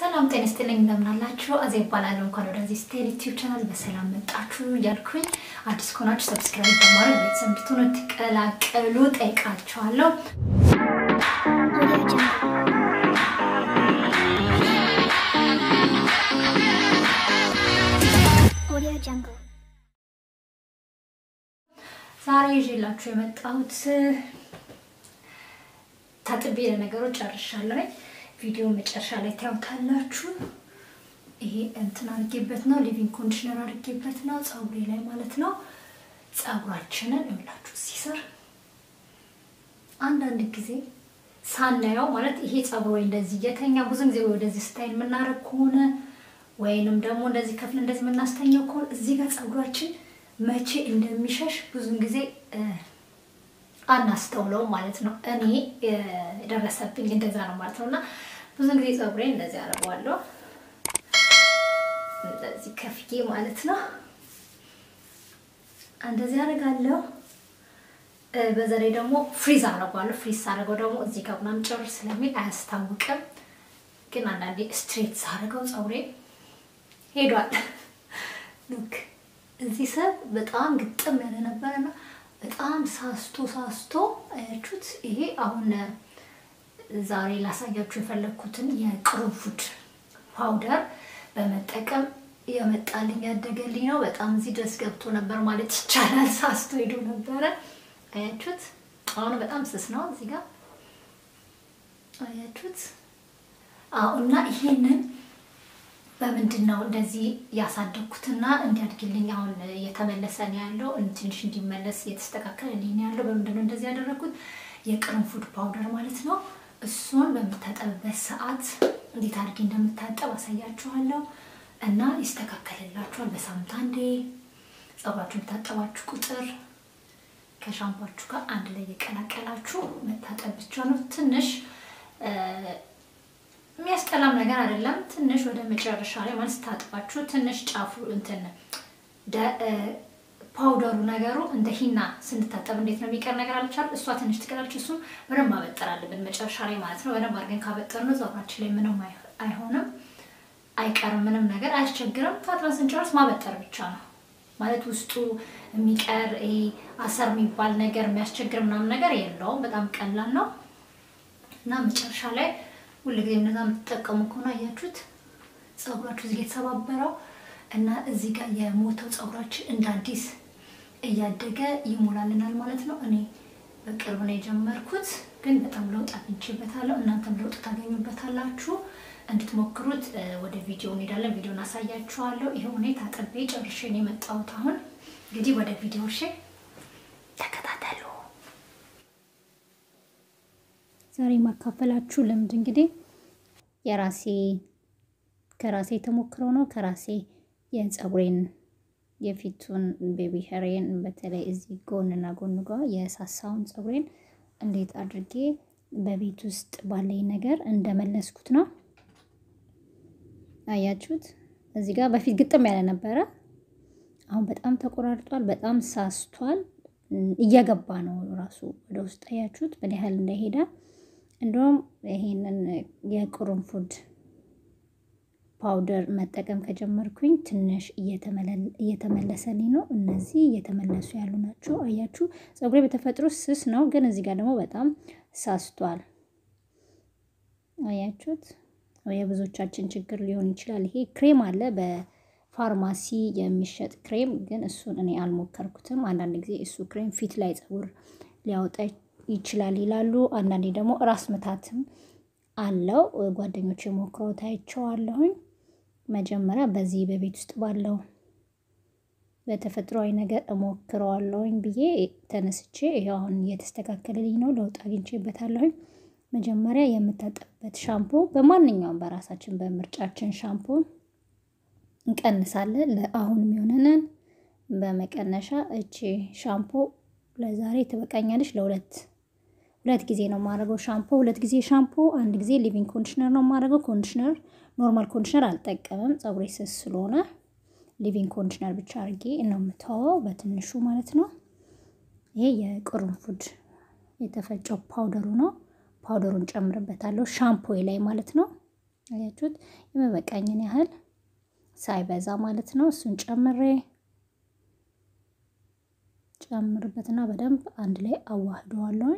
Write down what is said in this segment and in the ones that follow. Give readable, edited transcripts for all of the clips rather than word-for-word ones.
ሰላም ጤና ይስጥልኝ እንደምን አላችሁ አዜባላል እንኳን ወደ Azzistyle ዩቲዩብ ቻናል በሰላም መጣችሁ ያልኩኝ አዲስ ኮናችሁ ሰብስክራይብ በማድረግ ቤተሰብ እንድትሆኑ ተቀላቀሉ ጠይቃችኋለሁ ዛሬ ይዤላችሁ የመጣሁት ታጥቤ ለነገሮች ጨርሻለሁ ቪዲዮ መጨረሻ ላይ ታዩታላችሁ ይሄ እንትን አድርጌበት ነው ሊቪንግ ኮንዲሽነር አድርጌበት ነው ፀጉሬ ላይ ማለት ነው ፀጉራችንን እንላችሁ ሲሰር አንዳንድ ጊዜ ሳናየው ማለት ይሄ ፀጉር ወይ እንደዚህ የተኛ ብዙ ጊዜ ወደዚህ ስታይል ምናረግ ሆነ ወይንም ደግሞ እንደዚህ ከፍል እንደዚህ ምናስተኛው ኮን እዚህ ጋር ፀጉራችን መቼ እንደሚሸሽ ብዙ ጊዜ አናስተውለው ማለት ነው እኔ ደረሰብኝ እንደዛ ነው ማለት ነውና ብዙ ጊዜ ፀጉሬ እንደዚህ አረጋዋለሁ እንደዚህ ከፍዬ ማለት ነው እንደዚህ አረጋለሁ በዛሬ ደግሞ ፍሪዝ አረጋዋለሁ ፍሪዝ አረጋው ደግሞ እዚህ ጋር ምናምን ጭር ስለሚል አያስታውቅም ግን አንዳንዴ ስትሬት አረጋው ፀጉሬ ሄዷል ሉክ እዚህ ሰብ በጣም ግጥም ያለ ነበርና በጣም ሳስቶ አያችሁት ይሄ አሁን ዛሬ ላሳያችሁ የፈለኩትን የቅሩፈድ ፓውደር በመጠቀም የመጣልኝ ያደገልኝ ነው በጣም እዚህ ድረስ ገብቶ ነበር ማለት ይቻላል ሳስቶ ሄዶ ነበር አያችሁት አሁን በጣም ስስ ነው እዚህ ጋር አያችሁት እና ይሄንን በመንድነው እንደዚህ ያሳደኩትና እንዲያድግልኝ አሁን የተመለሰ ነው ያለው እንትንሽ እንዲመለስ የተስተካከለልኝ ነው ያለው በመንድነው እንደዚህ ያደረኩት የቅሩፈድ ፓውደር ማለት ነው እሱን በመታጠብበት ሰዓት እንዴት አድርጌ እንደምታጠብ አሳያችኋለሁ እና ይስተካከለላችኋል በሳምንት አንዴ ፀጉራችሁን ታጠባችሁ ቁጥር ከሻምፖአችሁ ጋር አንድ ላይ የቀላቀላችሁ መታጠብ ብቻ ነው ትንሽ የሚያስጠላም ነገር አይደለም ትንሽ ወደ መጨረሻ ላይ ማለት ታጥባችሁ ትንሽ ጫፉ እንትን ፓውደሩ ነገሩ እንደ ሂና ስንታጠብ እንዴት ነው የሚቀር ነገር አልቻል እሷ ትንሽ ትቀራለች እሱ በደንብ ማበጠር አለብን መጨረሻ ላይ ማለት ነው በደንብ አድርገን ካበጠርነው ፀጉራችን ላይ ምንም አይሆንም አይቀርም ምንም ነገር አያስቸግርም ታጥበን ስንጨርስ ማበጠር ብቻ ነው ማለት ውስጡ የሚቀር አሰር የሚባል ነገር የሚያስቸግር ምናምን ነገር የለውም በጣም ቀላል ነው እና መጨረሻ ላይ ሁሉ ጊዜ እንደዛ ተጠቀሙ ከሆነ አያችሁት ፀጉራችሁ እዚህ የተሰባበረው እና እዚህ ጋር የሞተው ፀጉራችን እንደ አዲስ እያደገ ይሞላልናል ማለት ነው እኔ በቅርብ ነው የጀመርኩት ግን በጣም ለውጥ አግኝቼበታለሁ እናንተም ለውጥ ታገኙበታላችሁ እንድትሞክሩት ወደ ቪዲዮ እንሄዳለን ቪዲዮን አሳያችኋለሁ ይሄው ነው ታጥቤ ጨርሼ ነው የመጣሁት አሁን እንግዲህ ወደ ቪዲዮ ተከታተሉ ዛሬ ማካፈላችሁ ለምድ እንግዲህ ከራሴ ተሞክሮ ነው ከራሴ የፀጉሬን የፊቱን ቤቢ ሄርን በተለይ እዚህ ጎንና ጎን ጋር የሳሳውን ፀጉሬን እንዴት አድርጌ በቤት ውስጥ ባለኝ ነገር እንደመለስኩት ነው አያችሁት እዚህ ጋር በፊት ግጥም ያለ ነበር አሁን በጣም ተቆራርጧል በጣም ሳስቷል እየገባ ነው ራሱ ወደ ውስጥ አያችሁት በደህል እንደሄደ እንደውም ይሄንን የቅሩፈድ ፓውደር መጠቀም ከጀመርኩኝ ትንሽ እየተመለሰልኝ ነው እነዚህ እየተመለሱ ያሉ ናቸው አያችሁ ፀጉሬ በተፈጥሮ ስስ ነው ግን እዚህ ጋር ደግሞ በጣም ሳስቷል አያችሁት የብዙዎቻችን ችግር ሊሆን ይችላል ይሄ ክሬም አለ በፋርማሲ የሚሸጥ ክሬም ግን እሱን እኔ አልሞከርኩትም አንዳንድ ጊዜ እሱ ክሬም ፊት ላይ ፀጉር ሊያወጣ ይችላል ይላሉ አንዳንዴ ደግሞ ራስ መታትም አለው ጓደኞቼ ሞክረው ታይቸዋለሁኝ መጀመሪያ በዚህ በቤት ውስጥ ባለው በተፈጥሯዊ ነገር እሞክረዋለሁኝ ብዬ ተነስቼ ይሄው አሁን እየተስተካከለልኝ ነው ለውጥ አግኝቼበታለሁኝ መጀመሪያ የምታጠብበት ሻምፖ በማንኛውም በራሳችን በምርጫችን ሻምፖ እንቀንሳለን ለአሁን የሚሆነን በመቀነሻ እቺ ሻምፖ ለዛሬ ተበቃኛለሽ ሁለት ጊዜ ነው ማረገው ሻምፖ ሁለት ጊዜ ሻምፖ አንድ ጊዜ ሊቪንግ ኮንዲሽነር ነው ማረገው ኮንዲሽነር ኖርማል ኮንዲሽነር አልጠቀምም ፀጉሬ ስስ ስለሆነ ሊቪንግ ኮንዲሽነር ብቻ አርጌ ነው የምተወው በትንሹ ማለት ነው ይሄ የቅሩፈድ የተፈጨው ፓውደሩ ነው ፓውደሩን ጨምርበታለሁ ሻምፖ ላይ ማለት ነው አያችሁት የመበቃኝን ያህል ሳይበዛ ማለት ነው እሱን ጨምርበትና በደንብ አንድ ላይ አዋህደዋለሁ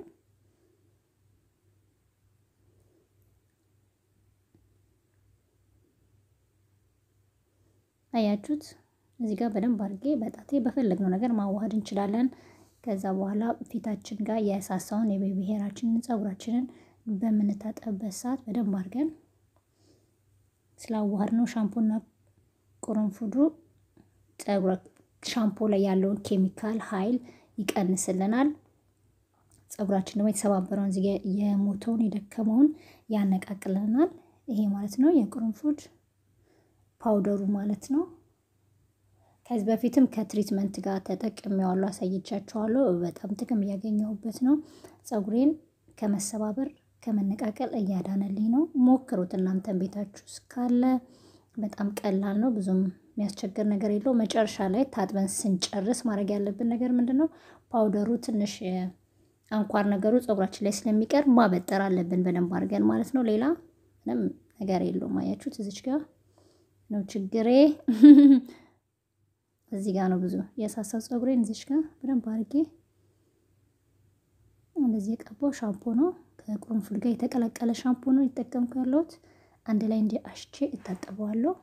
አያችሁት እዚህ ጋር በደንብ አድርጌ በጣቴ በፈለግነው ነገር ማዋሃድ እንችላለን ከዛ በኋላ ፊታችን ጋር የሳሳውን የቤቢ ሄራችንን ፀጉራችንን በመነታጠብበት ሰዓት በደንብ አድርገን ስላዋሃድነው ሻምፖና ቅርንፉዱ ፀጉር ሻምፖ ላይ ያለውን ኬሚካል ኃይል ይቀንስልናል ፀጉራችን ደግሞ የተሰባበረውን እዚህ የሞተውን የደከመውን ያነቃቅልናል ይሄ ማለት ነው የቅርንፉድ ፓውደሩ ማለት ነው ከዚህ በፊትም ከትሪትመንት ጋር ተጠቅሜዋለሁ አሳይቻችኋለሁ በጣም ጥቅም ያገኘሁበት ነው ፀጉሬን ከመሰባበር ከመነቃቀል እያዳነልኝ ነው ሞክሩት እናንተም ቤታችሁ ካለ በጣም ቀላል ነው ብዙም የሚያስቸግር ነገር የለው መጨረሻ ላይ ታጥበን ስንጨርስ ማድረግ ያለብን ነገር ምንድነው ፓውደሩ ትንሽ አንኳር ነገሩ ፀጉራችን ላይ ስለሚቀር ማበጠር አለብን በደንብ አድርገን ማለት ነው ሌላ ምንም ነገር የለውም አያችሁት እዚች ጋር ነው ችግሬ እዚህ ጋር ነው ብዙ የሳሳው ፀጉሬን እዚች ጋር በደንብ አድርጌ እንደዚህ ቀባው ሻምፖ ነው ከቅርንፉድ ጋር የተቀላቀለ ሻምፖ ነው እየተጠቀምኩ ያለሁት አንድ ላይ እንደ አሽቼ እታጠበዋለሁ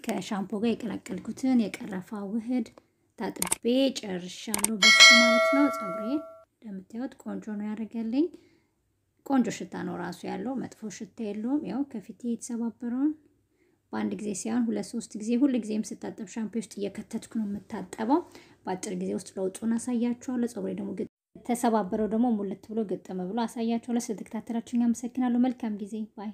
ከሻምፖ ጋር የቀላቀልኩትን የቀረፋ ውህድ ታጥቤ ጨርሻለሁ በሱ ማለት ነው ፀጉሬ እንደምታዩት ቆንጆ ነው ያደርገልኝ ቆንጆ ሽታ ነው ራሱ ያለው መጥፎ ሽታ የለውም ያው ከፊቴ የተሰባበረውን በአንድ ጊዜ ሲሆን ሁለት ሶስት ጊዜ ሁሉ ጊዜም ስታጠብ ሻምፖ ውስጥ እየከተትኩ ነው የምታጠበው በአጭር ጊዜ ውስጥ ለውጡን አሳያችኋለሁ ፀጉሬ ደግሞ ተሰባበረው ደግሞ ሙልት ብሎ ግጥም ብሎ አሳያችኋለሁ ስለተከታተላችሁኝ አመሰግናለሁ መልካም ጊዜ ባይ